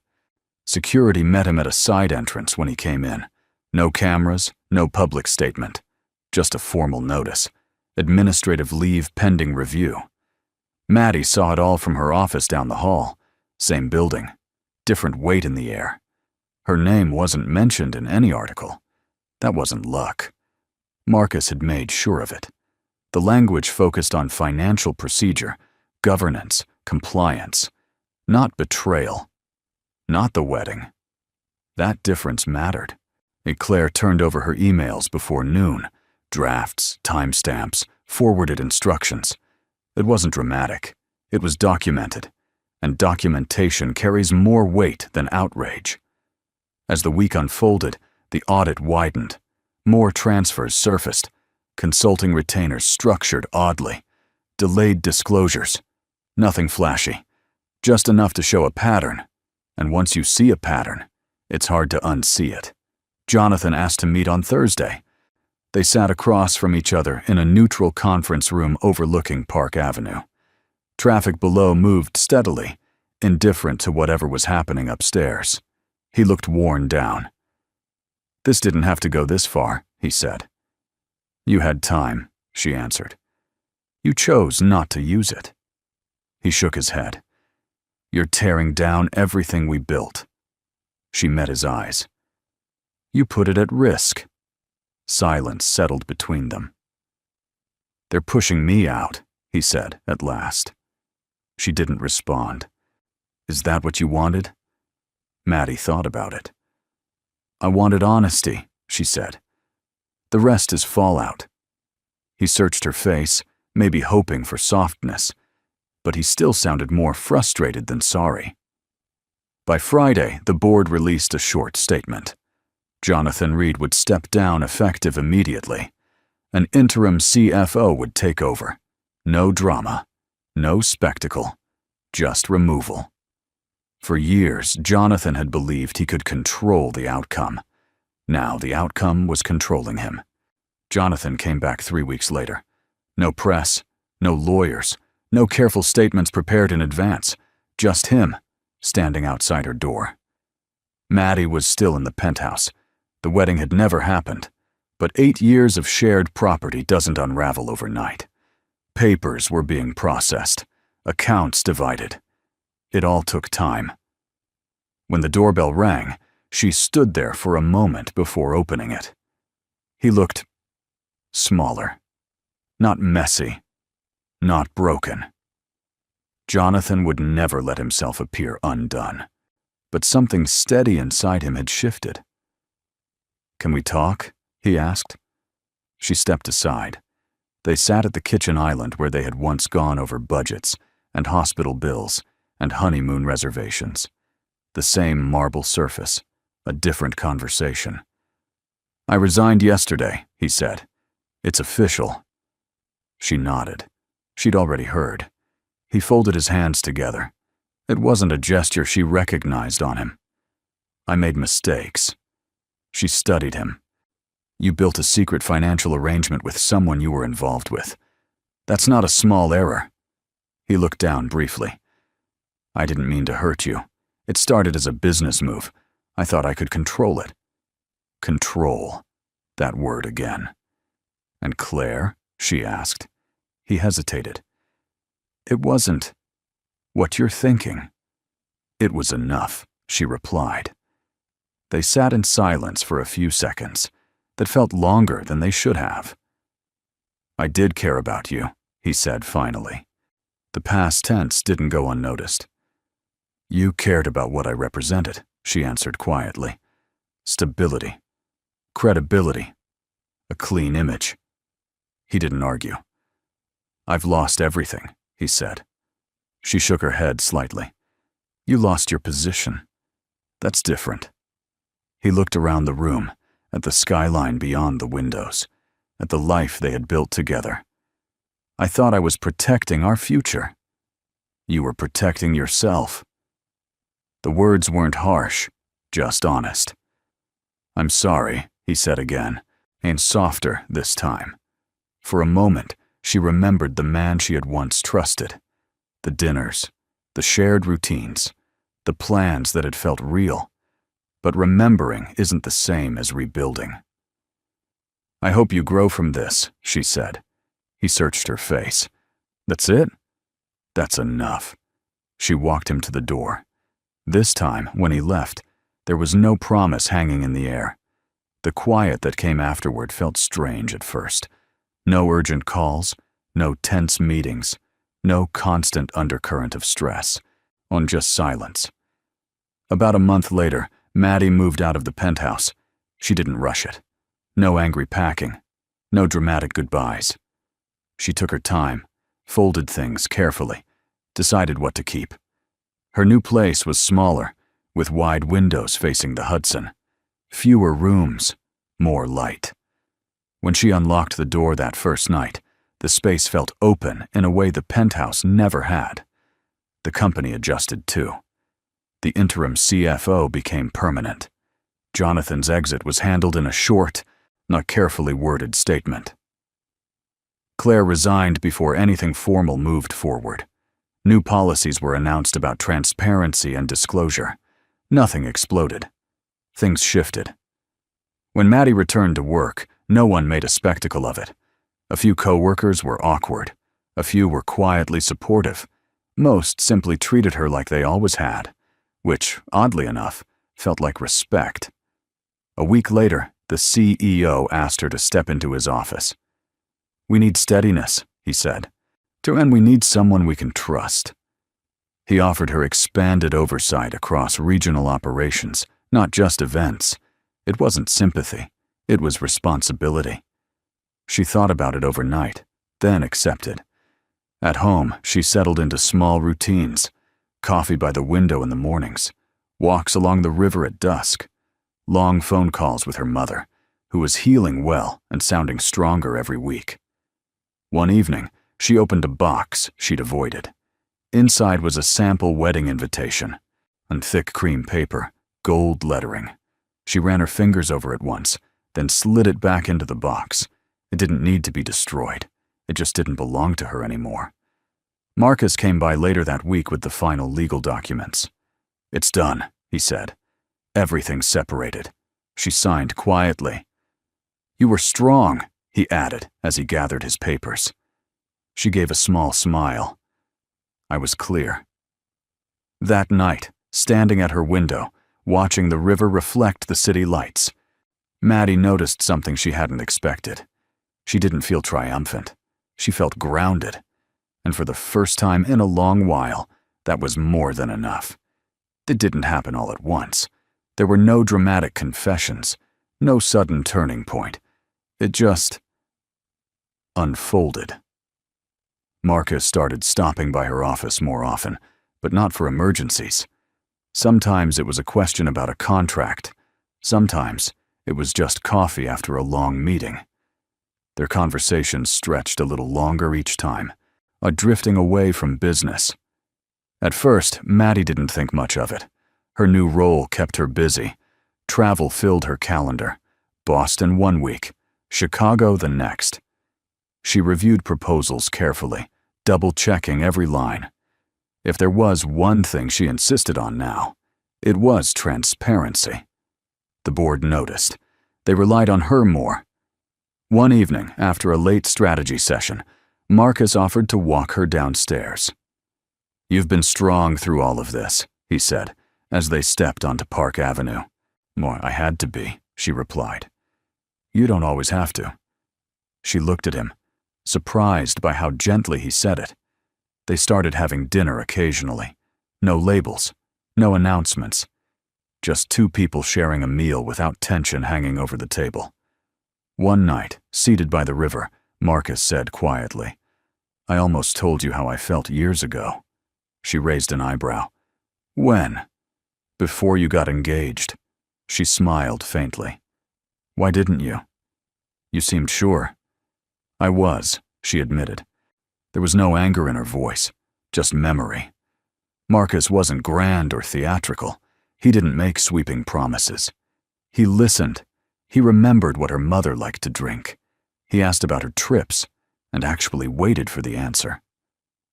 Security met him at a side entrance when he came in. No cameras, no public statement. Just a formal notice. Administrative leave pending review. Maddie saw it all from her office down the hall. Same building. Different weight in the air. Her name wasn't mentioned in any article. That wasn't luck. Marcus had made sure of it. The language focused on financial procedure, governance, compliance. Not betrayal. Not the wedding. That difference mattered. Claire turned over her emails before noon. Drafts, timestamps, forwarded instructions. It wasn't dramatic. It was documented. And documentation carries more weight than outrage. As the week unfolded, the audit widened. More transfers surfaced. Consulting retainers structured oddly. Delayed disclosures. Nothing flashy. Just enough to show a pattern. And once you see a pattern, it's hard to unsee it. Jonathan asked to meet on Thursday. They sat across from each other in a neutral conference room overlooking Park Avenue. Traffic below moved steadily, indifferent to whatever was happening upstairs. He looked worn down. "This didn't have to go this far," he said. "You had time," she answered. "You chose not to use it." He shook his head. "You're tearing down everything we built." She met his eyes. "You put it at risk." Silence settled between them. "They're pushing me out," he said at last. She didn't respond. "Is that what you wanted?" Maddie thought about it. "I wanted honesty," she said. "The rest is fallout." He searched her face, maybe hoping for softness, but he still sounded more frustrated than sorry. By Friday, the board released a short statement. Jonathan Reed would step down effective immediately. An interim CFO would take over. No drama, no spectacle, just removal. For years, Jonathan had believed he could control the outcome. Now the outcome was controlling him. Jonathan came back 3 weeks later. No press, no lawyers, no careful statements prepared in advance. Just him, standing outside her door. Maddie was still in the penthouse. The wedding had never happened, but 8 years of shared property doesn't unravel overnight. Papers were being processed, accounts divided. It all took time. When the doorbell rang, she stood there for a moment before opening it. He looked smaller, not messy, not broken. Jonathan would never let himself appear undone, but something steady inside him had shifted. "Can we talk?" he asked. She stepped aside. They sat at the kitchen island where they had once gone over budgets and hospital bills and honeymoon reservations. The same marble surface, a different conversation. "I resigned yesterday," he said. "It's official." She nodded. She'd already heard. He folded his hands together. It wasn't a gesture she recognized on him. "I made mistakes." She studied him. "You built a secret financial arrangement with someone you were involved with. That's not a small error." He looked down briefly. "I didn't mean to hurt you. It started as a business move. I thought I could control it." Control. That word again. "And Claire?" she asked. He hesitated. "It wasn't what you're thinking." "It was enough," she replied. They sat in silence for a few seconds that felt longer than they should have. "I did care about you," he said finally. The past tense didn't go unnoticed. "You cared about what I represented," she answered quietly. "Stability, credibility, a clean image." He didn't argue. "I've lost everything," he said. She shook her head slightly. "You lost your position. That's different." He looked around the room, at the skyline beyond the windows, at the life they had built together. "I thought I was protecting our future." "You were protecting yourself." The words weren't harsh, just honest. "I'm sorry," he said again, and softer this time. For a moment, she remembered the man she had once trusted. The dinners, the shared routines, the plans that had felt real. But remembering isn't the same as rebuilding. "I hope you grow from this," she said. He searched her face. "That's it?" "That's enough." She walked him to the door. This time, when he left, there was no promise hanging in the air. The quiet that came afterward felt strange at first. No urgent calls, no tense meetings, no constant undercurrent of stress, on just silence. About a month later, Maddie moved out of the penthouse. She didn't rush it. No angry packing. No dramatic goodbyes. She took her time, folded things carefully, decided what to keep. Her new place was smaller, with wide windows facing the Hudson. Fewer rooms, more light. When she unlocked the door that first night, the space felt open in a way the penthouse never had. The company adjusted too. The interim CFO became permanent. Jonathan's exit was handled in a short, not carefully worded statement. Claire resigned before anything formal moved forward. New policies were announced about transparency and disclosure. Nothing exploded. Things shifted. When Maddie returned to work, no one made a spectacle of it. A few co-workers were awkward. A few were quietly supportive. Most simply treated her like they always had, which, oddly enough, felt like respect. A week later, the CEO asked her to step into his office. "We need steadiness," he said, "and we need someone we can trust." He offered her expanded oversight across regional operations, not just events. It wasn't sympathy, it was responsibility. She thought about it overnight, then accepted. At home, she settled into small routines: coffee by the window in the mornings, walks along the river at dusk, long phone calls with her mother, who was healing well and sounding stronger every week. One evening, she opened a box she'd avoided. Inside was a sample wedding invitation, on thick cream paper, gold lettering. She ran her fingers over it once, then slid it back into the box. It didn't need to be destroyed. It just didn't belong to her anymore. Marcus came by later that week with the final legal documents. "It's done," he said. "Everything's separated." She signed quietly. "You were strong," he added as he gathered his papers. She gave a small smile. "I was clear." That night, standing at her window, watching the river reflect the city lights, Maddie noticed something she hadn't expected. She didn't feel triumphant. She felt grounded. And for the first time in a long while, that was more than enough. It didn't happen all at once. There were no dramatic confessions, no sudden turning point. It just unfolded. Marcus started stopping by her office more often, but not for emergencies. Sometimes it was a question about a contract. Sometimes it was just coffee after a long meeting. Their conversations stretched a little longer each time, a drifting away from business. At first, Maddie didn't think much of it. Her new role kept her busy. Travel filled her calendar. Boston one week, Chicago the next. She reviewed proposals carefully, double-checking every line. If there was one thing she insisted on now, it was transparency. The board noticed. They relied on her more. One evening, after a late strategy session, Marcus offered to walk her downstairs. "You've been strong through all of this," he said, as they stepped onto Park Avenue. "More, I had to be," she replied. "You don't always have to." She looked at him, surprised by how gently he said it. They started having dinner occasionally. No labels, no announcements. Just two people sharing a meal without tension hanging over the table. One night, seated by the river, Marcus said quietly, "I almost told you how I felt years ago." She raised an eyebrow. "When?" "Before you got engaged." She smiled faintly. "Why didn't you?" "You seemed sure." "I was," she admitted. There was no anger in her voice, just memory. Marcus wasn't grand or theatrical. He didn't make sweeping promises. He listened. He remembered what her mother liked to drink. He asked about her trips and actually waited for the answer.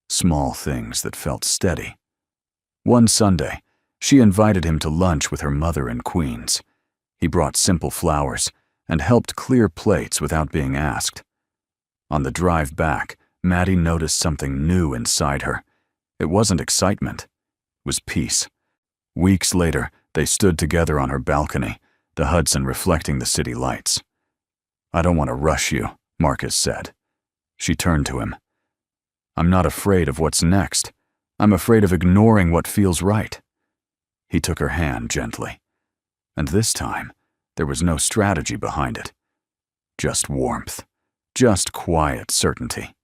Small things that felt steady. One Sunday, she invited him to lunch with her mother in Queens. He brought simple flowers and helped clear plates without being asked. On the drive back, Maddie noticed something new inside her. It wasn't excitement. It was peace. Weeks later, they stood together on her balcony, the Hudson reflecting the city lights. "I don't want to rush you," Marcus said. She turned to him. "I'm not afraid of what's next. I'm afraid of ignoring what feels right." He took her hand gently. And this time, there was no strategy behind it. Just warmth. Just quiet certainty.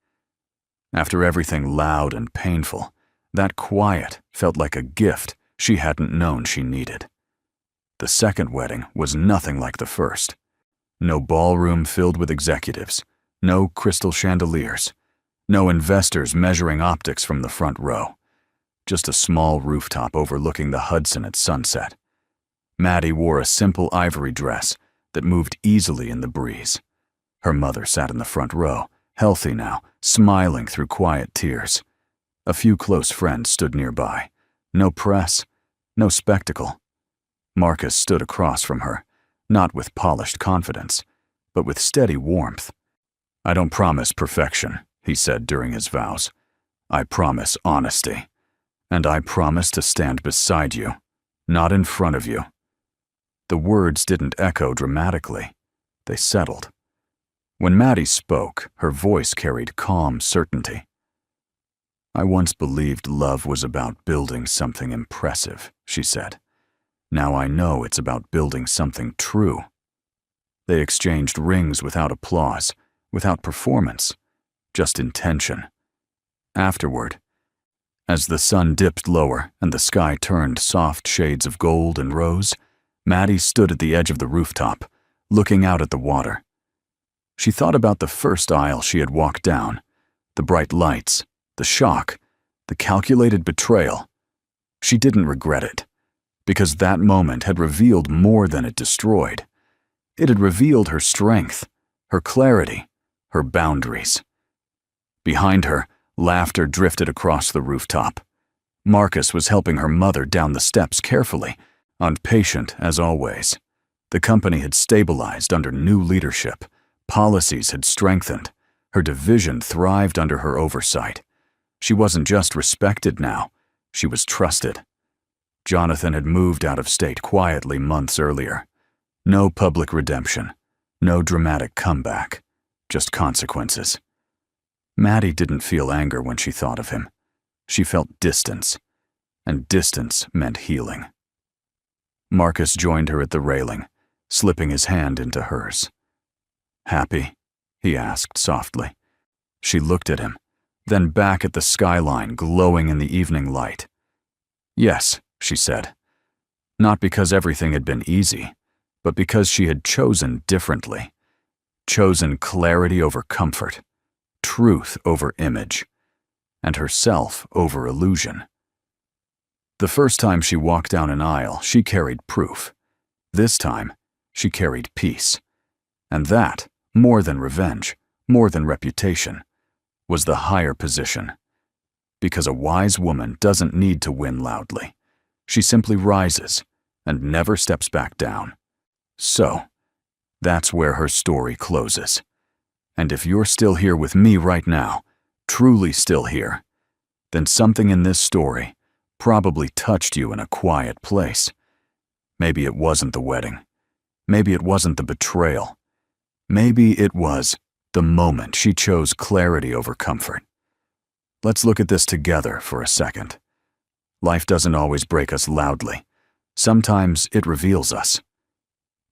After everything loud and painful, that quiet felt like a gift she hadn't known she needed. The second wedding was nothing like the first. No ballroom filled with executives, no crystal chandeliers, no investors measuring optics from the front row. Just a small rooftop overlooking the Hudson at sunset. Maddie wore a simple ivory dress that moved easily in the breeze. Her mother sat in the front row, healthy now, smiling through quiet tears. A few close friends stood nearby. No press, no spectacle. Marcus stood across from her, not with polished confidence, but with steady warmth. "I don't promise perfection," he said during his vows. "I promise honesty. And I promise to stand beside you, not in front of you." The words didn't echo dramatically. They settled. When Maddie spoke, her voice carried calm certainty. "I once believed love was about building something impressive," she said. "Now I know it's about building something true." They exchanged rings without applause, without performance, just intention. Afterward, as the sun dipped lower and the sky turned soft shades of gold and rose, Maddie stood at the edge of the rooftop, looking out at the water. She thought about the first aisle she had walked down, the bright lights, the shock, the calculated betrayal. She didn't regret it, because that moment had revealed more than it destroyed. It had revealed her strength, her clarity, her boundaries. Behind her, laughter drifted across the rooftop. Marcus was helping her mother down the steps carefully, patient as always. The company had stabilized under new leadership. Policies had strengthened. Her division thrived under her oversight. She wasn't just respected now, she was trusted. Jonathan had moved out of state quietly months earlier. No public redemption, no dramatic comeback, just consequences. Maddie didn't feel anger when she thought of him. She felt distance, and distance meant healing. Marcus joined her at the railing, slipping his hand into hers. "Happy?" he asked softly. She looked at him, then back at the skyline glowing in the evening light. "Yes," she said. Not because everything had been easy, but because she had chosen differently. Chosen clarity over comfort, truth over image, and herself over illusion. The first time she walked down an aisle, she carried proof. This time, she carried peace. And that, more than revenge, more than reputation, was the higher position. Because a wise woman doesn't need to win loudly. She simply rises and never steps back down. So, that's where her story closes. And if you're still here with me right now, truly still here, then something in this story probably touched you in a quiet place. Maybe it wasn't the wedding. Maybe it wasn't the betrayal. Maybe it was the moment she chose clarity over comfort. Let's look at this together for a second. Life doesn't always break us loudly. Sometimes it reveals us.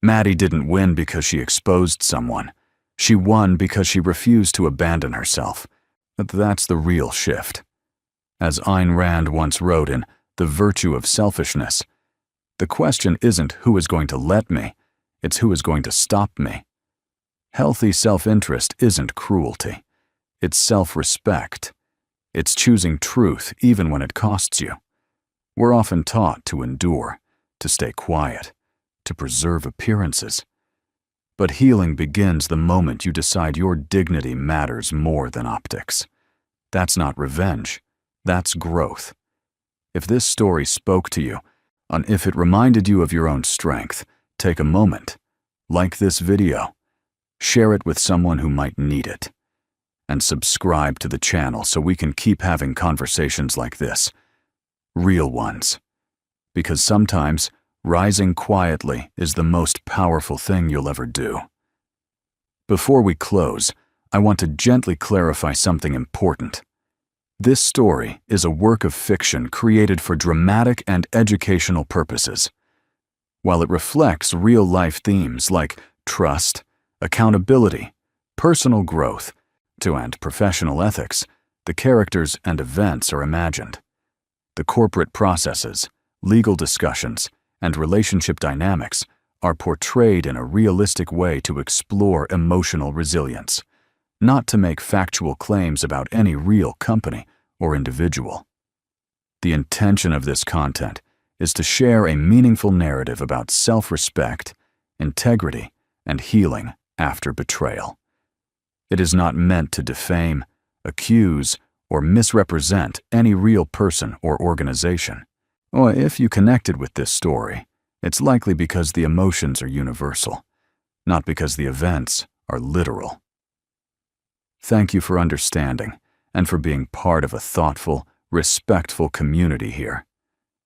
Maddie didn't win because she exposed someone. She won because she refused to abandon herself. But that's the real shift. As Ayn Rand once wrote in The Virtue of Selfishness, the question isn't who is going to let me, it's who is going to stop me. Healthy self-interest isn't cruelty. It's self-respect. It's choosing truth even when it costs you. We're often taught to endure, to stay quiet, to preserve appearances. But healing begins the moment you decide your dignity matters more than optics. That's not revenge. That's growth. If this story spoke to you, and if it reminded you of your own strength, take a moment, like this video, share it with someone who might need it, and subscribe to the channel so we can keep having conversations like this, real ones. Because sometimes, rising quietly is the most powerful thing you'll ever do. Before we close, I want to gently clarify something important. This story is a work of fiction created for dramatic and educational purposes. while it reflects real-life themes like trust, accountability, personal growth, and professional ethics. The characters and events are imagined. The corporate processes, legal discussions, and relationship dynamics are portrayed in a realistic way to explore emotional resilience, not to make factual claims about any real company or individual. The intention of this content is to share a meaningful narrative about self-respect, integrity, and healing after betrayal. It is not meant to defame, accuse, or misrepresent any real person or organization. Or if you connected with this story, it's likely because the emotions are universal, not because the events are literal. Thank you for understanding and for being part of a thoughtful, respectful community here.